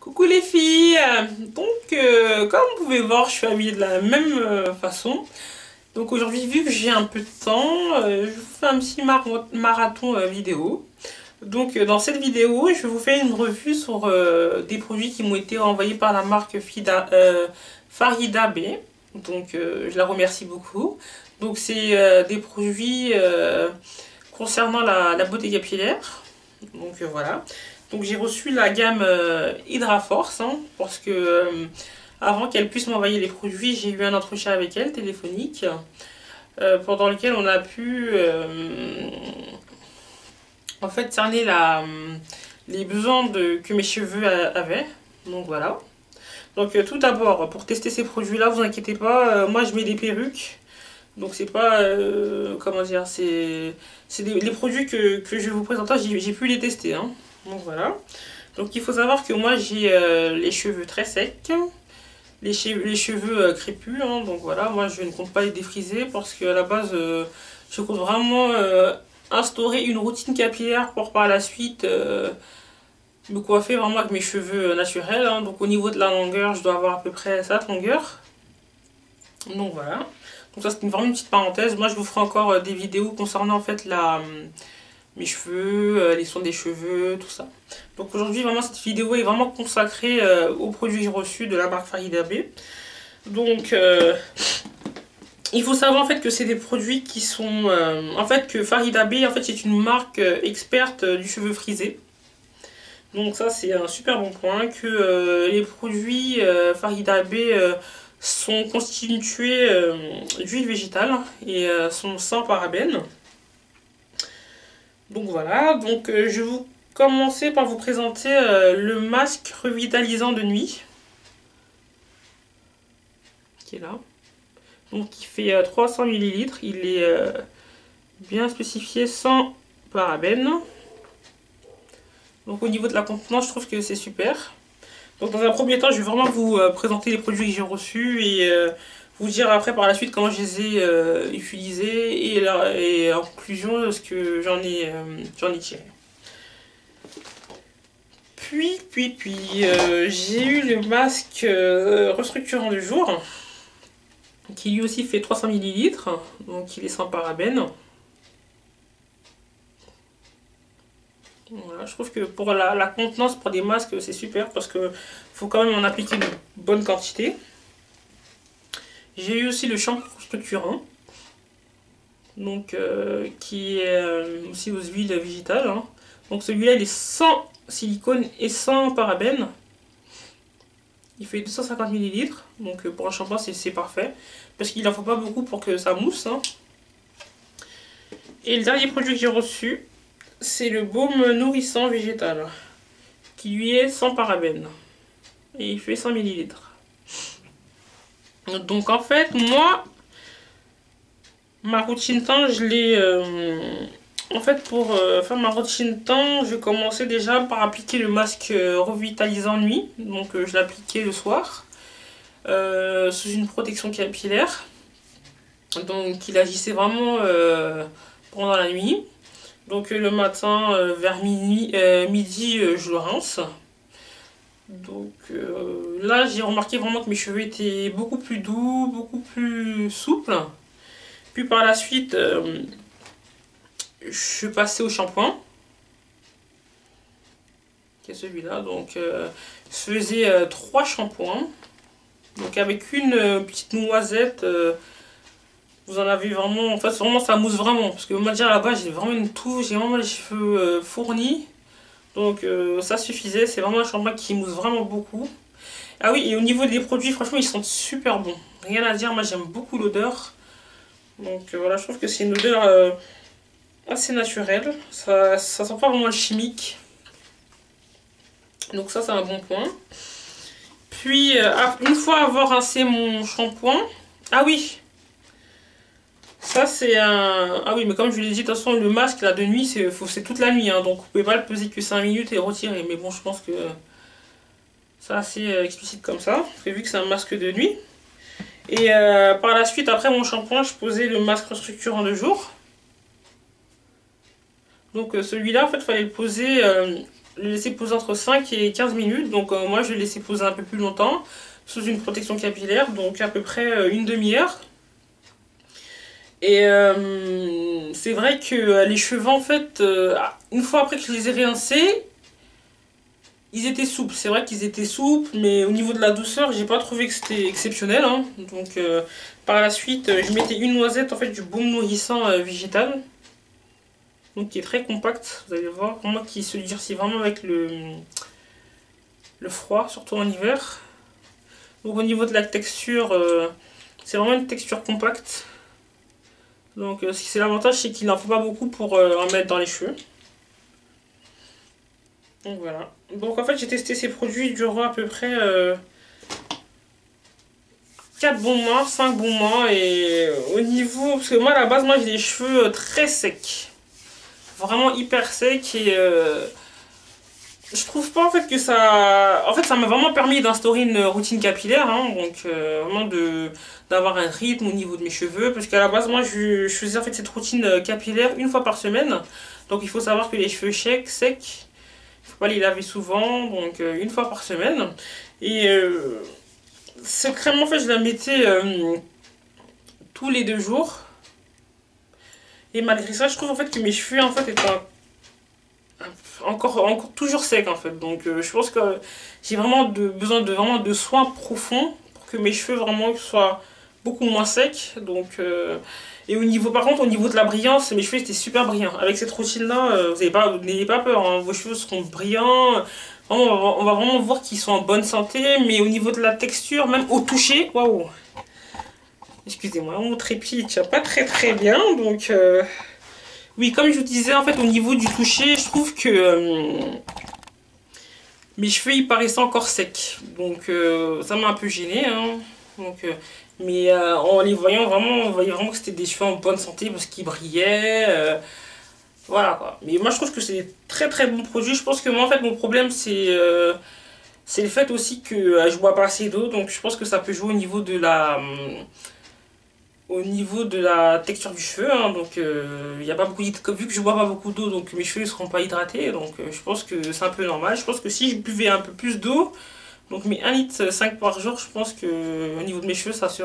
Coucou les filles, comme vous pouvez voir je suis habillée de la même façon. Donc aujourd'hui vu que j'ai un peu de temps, je vous fais un petit marathon vidéo. Donc dans cette vidéo je vous fais une revue sur des produits qui m'ont été envoyés par la marque Farida B. Donc je la remercie beaucoup. Donc c'est des produits concernant la beauté capillaire. Donc voilà. Donc j'ai reçu la gamme Hydra Force parce que avant qu'elle puisse m'envoyer les produits, j'ai eu un entretien avec elle téléphonique pendant lequel on a pu en fait cerner les besoins que mes cheveux avaient. Donc voilà. Donc tout d'abord, pour tester ces produits-là, vous inquiétez pas, moi je mets des perruques. Donc c'est pas, comment dire, c'est les produits que je vais vous présenter, j'ai pu les tester. Donc voilà. Donc il faut savoir que moi j'ai les cheveux très secs, les cheveux crépus. Donc voilà, moi je ne compte pas les défriser parce qu'à la base je compte vraiment instaurer une routine capillaire pour par la suite me coiffer vraiment avec mes cheveux naturels. Donc au niveau de la longueur, je dois avoir à peu près cette longueur. Donc voilà. Donc ça c'est vraiment une petite parenthèse. Moi je vous ferai encore des vidéos concernant en fait mes cheveux, les soins des cheveux, tout ça. Donc aujourd'hui vraiment cette vidéo est vraiment consacrée aux produits que j'ai reçus de la marque Farida B. Donc il faut savoir en fait que c'est des produits qui sont en fait que Farida B en fait c'est une marque experte du cheveu frisé. Donc ça c'est un super bon point que les produits Farida B sont constitués d'huile végétale et sont sans parabènes. Donc voilà, donc je vais commencer par vous présenter le masque revitalisant de nuit. Qui est là. Donc il fait 300 ml, il est bien spécifié sans parabènes. Donc au niveau de la contenance, je trouve que c'est super. Donc dans un premier temps, je vais vraiment vous présenter les produits que j'ai reçus et vous dire après par la suite comment je les ai utilisés et en conclusion ce que j'en ai tiré. Puis j'ai eu le masque restructurant du jour qui lui aussi fait 300 ml, donc il est sans parabènes. Voilà, je trouve que pour la contenance pour des masques c'est super parce que faut quand même en appliquer une bonne quantité. J'ai eu aussi le shampoing structurant, donc qui est aussi aux huiles végétales. Donc celui-là il est sans silicone et sans parabènes. Il fait 250 ml, donc pour un shampoing c'est parfait parce qu'il n'en faut pas beaucoup pour que ça mousse. Et le dernier produit que j'ai reçu, c'est le baume nourrissant végétal qui lui est sans parabènes et il fait 100 ml. Donc en fait moi ma routine teint je l'ai en fait pour faire ma routine teint je commençais déjà par appliquer le masque revitalisant nuit. Donc je l'appliquais le soir sous une protection capillaire, donc il agissait vraiment pendant la nuit. Donc le matin vers midi je le rince. Donc là j'ai remarqué vraiment que mes cheveux étaient beaucoup plus doux, beaucoup plus souples. Puis par la suite je suis passée au shampoing qui est celui-là. Donc je faisais 3 shampoings. Donc avec une petite noisette vous en avez vraiment, en fait vraiment ça mousse vraiment parce que moi déjà là-bas j'ai vraiment une toux, j'ai vraiment les cheveux fournis. Donc ça suffisait, c'est vraiment un shampoing qui mousse vraiment beaucoup. Ah oui, et au niveau des produits, franchement ils sont super bons. Rien à dire, moi j'aime beaucoup l'odeur. Donc voilà, je trouve que c'est une odeur assez naturelle. Ça sent pas vraiment le chimique. Donc ça c'est un bon point. Puis une fois avoir rincé mon shampoing, ah oui, ça c'est un... Ah oui, mais comme je vous l'ai dit, de toute façon le masque là de nuit c'est toute la nuit. Donc vous pouvez pas le peser que 5 minutes et retirer. Mais bon, je pense que c'est assez explicite comme ça. Parce que vu que c'est un masque de nuit. Et par la suite, après mon shampoing, je posais le masque restructurant de jour. Donc celui-là, en fait, il fallait le poser le laisser poser entre 5 et 15 minutes. Donc moi je vais le laisser poser un peu plus longtemps sous une protection capillaire, donc à peu près une demi-heure. Et c'est vrai que les cheveux en fait, une fois après que je les ai rincés, ils étaient souples. C'est vrai qu'ils étaient souples, mais au niveau de la douceur, j'ai pas trouvé que c'était exceptionnel, hein. Donc par la suite, je mettais une noisette, en fait du baume nourrissant végétal. Donc qui est très compact, vous allez voir, vraiment qui se durcit vraiment avec le froid, surtout en hiver. Donc au niveau de la texture, c'est vraiment une texture compacte. Donc c'est l'avantage, c'est qu'il n'en faut pas beaucoup pour en mettre dans les cheveux. Donc voilà. Donc en fait j'ai testé ces produits durant à peu près 4 bons mois, 5 bons mois. Et au niveau, parce que moi à la base moi j'ai des cheveux très secs. Vraiment hyper secs et je trouve pas en fait que ça... En fait ça m'a vraiment permis d'instaurer une routine capillaire, hein, donc vraiment d'avoir un rythme au niveau de mes cheveux. Parce qu'à la base moi je faisais en fait cette routine capillaire une fois par semaine. Donc il faut savoir que les cheveux secs, il faut pas les laver souvent, donc une fois par semaine. Et cette crème en fait je la mettais tous les 2 jours. Et malgré ça je trouve en fait que mes cheveux en fait étaient encore toujours secs en fait. Donc je pense que j'ai vraiment besoin de soins profonds pour que mes cheveux vraiment soient beaucoup moins secs. Donc et au niveau, par contre au niveau de la brillance, mes cheveux étaient super brillants. Avec cette routine là, vous n'ayez pas peur, hein, vos cheveux seront brillants. Vraiment, on va vraiment voir qu'ils sont en bonne santé. Mais au niveau de la texture, même au toucher, waouh, excusez-moi, mon trépied tient pas très bien. Donc oui, comme je vous disais, en fait, au niveau du toucher, je trouve que mes cheveux, ils paraissaient encore secs. Donc, ça m'a un peu gêné, hein. Donc, mais en les voyant vraiment, on voyait vraiment que c'était des cheveux en bonne santé parce qu'ils brillaient. Voilà, quoi. Mais moi, je trouve que c'est des très bons produits. Je pense que moi, en fait, mon problème, c'est le fait aussi que je bois pas assez d'eau. Donc, je pense que ça peut jouer au niveau de la texture du cheveu, hein. Donc y a pas beaucoup vu que je bois pas beaucoup d'eau, donc mes cheveux ne seront pas hydratés. Donc je pense que c'est un peu normal. Je pense que si je buvais un peu plus d'eau, donc mes 1,5 litre par jour, je pense que au niveau de mes cheveux ça se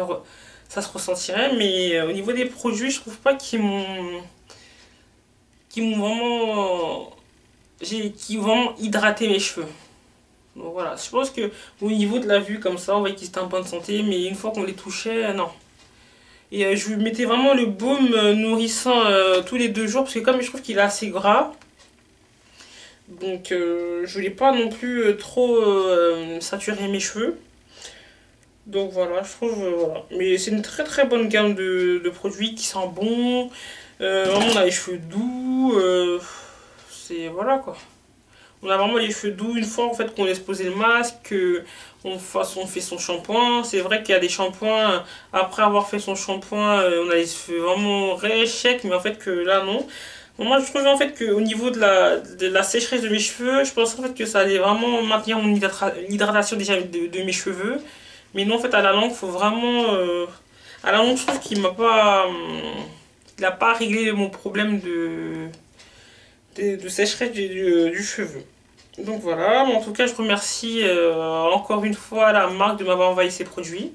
ressentirait. Mais au niveau des produits, je trouve pas qu'ils m'ont vraiment qui ont vraiment hydraté mes cheveux. Donc voilà, je pense que au niveau de la vue comme ça, on voyait qu'ils étaient en bonne santé, mais une fois qu'on les touchait, non. Et je lui mettais vraiment le baume nourrissant tous les 2 jours, parce que comme je trouve qu'il est assez gras, donc je voulais pas non plus trop saturer mes cheveux. Donc voilà, je trouve, voilà. Mais c'est une très bonne gamme de produits qui sent bon. Vraiment on a les cheveux doux, c'est voilà quoi. On a vraiment les cheveux doux une fois en fait qu'on laisse poser le masque, on fait son shampoing. C'est vrai qu'il y a des shampoings, après avoir fait son shampoing, on a les cheveux vraiment secs, mais en fait que là non. Bon, moi je trouvais en fait qu'au niveau de la sécheresse de mes cheveux, je pensais en fait que ça allait vraiment maintenir mon hydratation déjà de mes cheveux. Mais non en fait à la longue, faut vraiment... à la longue je trouve qu'il m'a pas... il a pas réglé mon problème de sécheresse du cheveu. Donc voilà, en tout cas je remercie encore une fois la marque de m'avoir envoyé ces produits.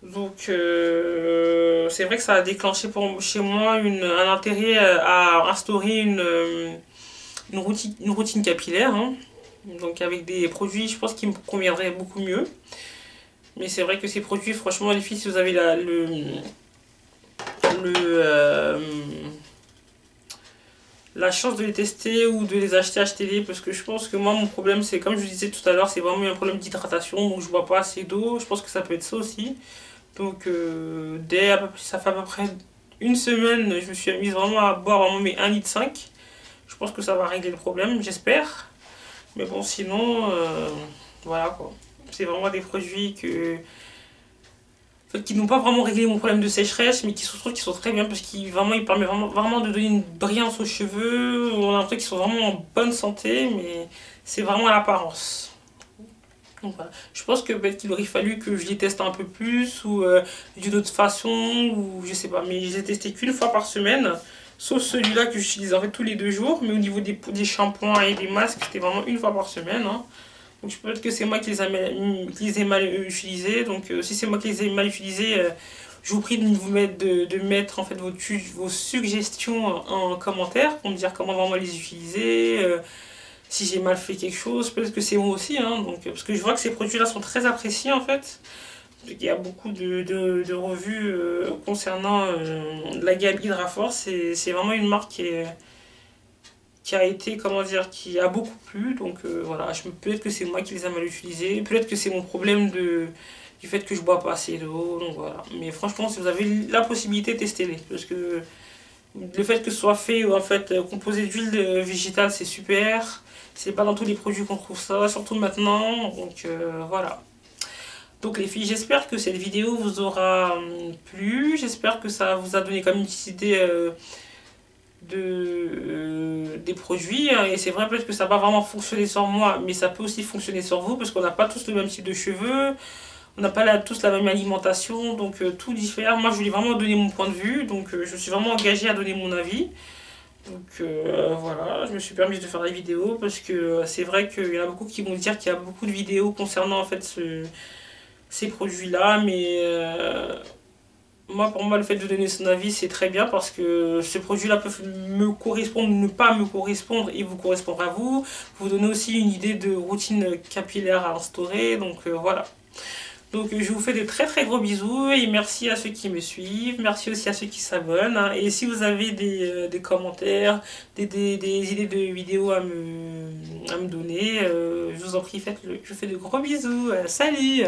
Donc c'est vrai que ça a déclenché chez moi un intérêt à instaurer une routine capillaire, hein. Donc avec des produits, je pense qu'ils me conviendraient beaucoup mieux. Mais c'est vrai que ces produits, franchement les filles, si vous avez la chance de les tester ou de les acheter, achetez-les, parce que je pense que moi mon problème c'est, comme je vous disais tout à l'heure, c'est vraiment un problème d'hydratation, donc je bois pas assez d'eau. Je pense que ça peut être ça aussi. Donc ça fait à peu près une semaine, je me suis mise vraiment à boire vraiment mes 1,5 litre. Je pense que ça va régler le problème, j'espère. Mais bon, sinon voilà quoi, c'est vraiment des produits qui n'ont pas vraiment réglé mon problème de sécheresse, mais qui sont très bien parce qu'ils permettent vraiment de donner une brillance aux cheveux. On a l'impression qu'ils sont vraiment en bonne santé, mais c'est vraiment à l'apparence. Donc voilà. Je pense que peut-être qu'il aurait fallu que je les teste un peu plus ou d'une autre façon, ou je sais pas, mais je les ai testés qu'une fois par semaine. Sauf celui-là que j'utilise en fait tous les 2 jours. Mais au niveau des shampoings et des masques, c'était vraiment une fois par semaine. Hein. Donc peut-être que c'est moi qui les ai mal utilisés. Donc si c'est moi qui les ai mal utilisés, je vous prie de vous mettre, de mettre en fait vos suggestions en commentaire pour me dire comment vraiment les utiliser. Si j'ai mal fait quelque chose, peut-être que c'est moi aussi. Hein, donc, parce que je vois que ces produits-là sont très appréciés en fait. Il y a beaucoup de revues concernant la gamme Hydraforce. C'est vraiment une marque qui a été, comment dire, qui a beaucoup plu. Donc voilà, peut-être que c'est moi qui les ai mal utilisés. Peut-être que c'est mon problème du fait que je bois pas assez d'eau. Donc voilà. Mais franchement, si vous avez la possibilité, testez-les. Parce que le fait que ce soit fait ou en fait composé d'huile végétale, c'est super. C'est pas dans tous les produits qu'on trouve ça, surtout maintenant. Donc voilà. Donc les filles, j'espère que cette vidéo vous aura plu. J'espère que ça vous a donné comme une petite idée des produits. Et c'est vrai peut-être que ça va vraiment fonctionner sur moi, mais ça peut aussi fonctionner sur vous parce qu'on n'a pas tous le même type de cheveux. On n'a pas tous la même alimentation, donc tout diffère. Moi, je voulais vraiment donner mon point de vue, donc je suis vraiment engagée à donner mon avis. Donc voilà, je me suis permis de faire la vidéo parce que c'est vrai qu'il y en a beaucoup qui vont dire qu'il y a beaucoup de vidéos concernant en fait ces produits-là, mais moi, pour moi, le fait de donner son avis, c'est très bien parce que ces produits-là peuvent me correspondre, ne pas me correspondre et vous correspondre à vous. Vous donner aussi une idée de routine capillaire à instaurer, donc voilà. Donc je vous fais de très très gros bisous et merci à ceux qui me suivent, merci aussi à ceux qui s'abonnent. Hein. Et si vous avez des commentaires, des idées de vidéos à me donner, je vous en prie, faites-le. Je vous fais de gros bisous. Salut!